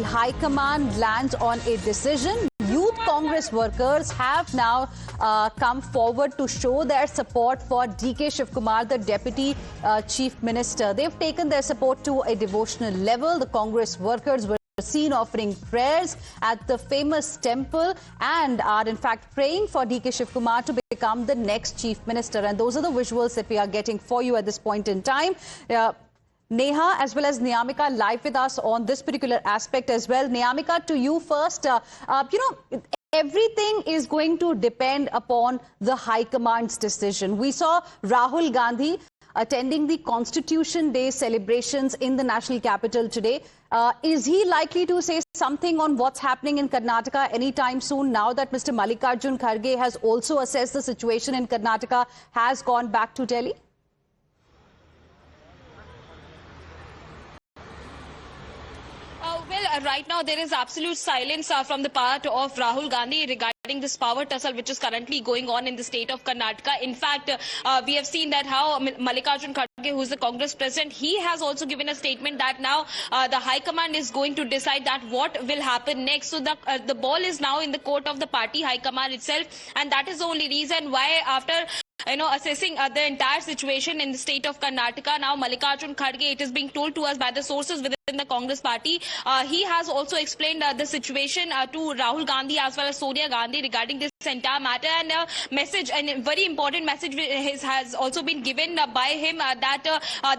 High Command lands on a decision. Youth Congress workers have now come forward to show their support for DK Shivkumar, the Deputy Chief Minister. They've taken their support to a devotional level. The Congress workers were seen offering prayers at the famous temple and are in fact praying for DK Shivkumar to become the next Chief Minister. And those are the visuals that we are getting for you at this point in time. Neha as well as Niyamika live with us on this particular aspect as well. Niyamika, to you first. Everything is going to depend upon the High Command's decision. We saw Rahul Gandhi attending the Constitution Day celebrations in the national capital today. Is he likely to say something on what's happening in Karnataka anytime soon, now that Mr. Mallikarjun Kharge has also assessed the situation in Karnataka, has gone back to Delhi? Right now there is absolute silence from the part of Rahul Gandhi regarding this power tussle which is currently going on in the state of Karnataka. In fact, we have seen that how Mallikarjun Kharge, who is the Congress president, he has also given a statement that now the High Command is going to decide that what will happen next. So the ball is now in the court of the party High Command itself, and that is the only reason why, after assessing the entire situation in the state of Karnataka, now Mallikarjun Kharge, it is being told to us by the sources within the Congress party, he has also explained the situation to Rahul Gandhi as well as Sonia Gandhi regarding this entire matter, and a message, and a very important message has also been given by him that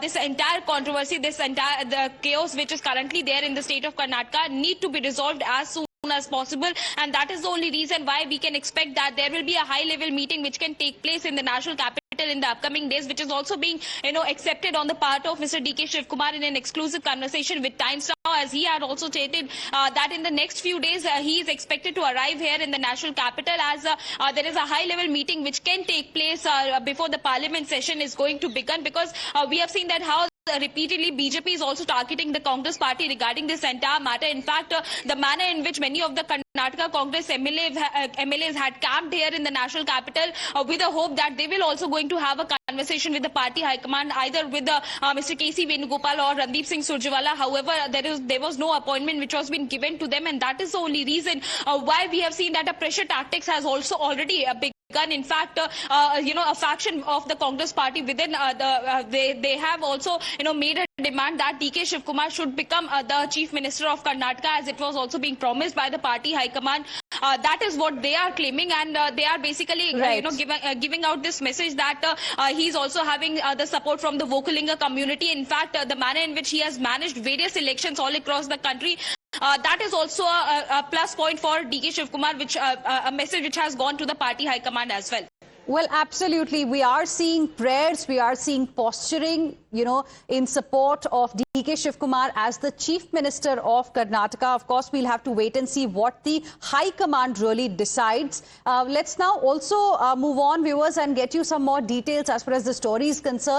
this entire controversy, this entire the chaos which is currently there in the state of Karnataka need to be resolved as soon as possible, and that is the only reason why we can expect that there will be a high level meeting which can take place in the national capital in the upcoming days, which is also being accepted on the part of Mr. DK Shivkumar in an exclusive conversation with Times Now, as he had also stated that in the next few days he is expected to arrive here in the national capital, as there is a high level meeting which can take place before the parliament session is going to begin, because we have seen that how repeatedly BJP is also targeting the Congress party regarding this entire matter. In fact, the manner in which many of the Karnataka Congress MLAs had camped here in the national capital with a hope that they will also going to have a conversation with the party High Command, either with Mr. KC Venugopal or Randeep Singh Surjewala. However, there was no appointment which was been given to them, and that is the only reason why we have seen that a pressure tactics has also already begun. In fact, a faction of the Congress party within they have also made a demand that DK Shivkumar should become the Chief Minister of Karnataka, as it was also being promised by the party High Command. That is what they are claiming, and they are basically giving out this message that he's also having the support from the Vokalinga community. In fact, the manner in which he has managed various elections all across the country, that is also a plus point for DK Shivkumar, which a message which has gone to the party High Command as well. Well, absolutely. We are seeing prayers, we are seeing posturing, in support of DK Shivkumar as the Chief Minister of Karnataka. Of course, we'll have to wait and see what the High Command really decides. Let's now also move on, viewers, and get you some more details as far as the story is concerned.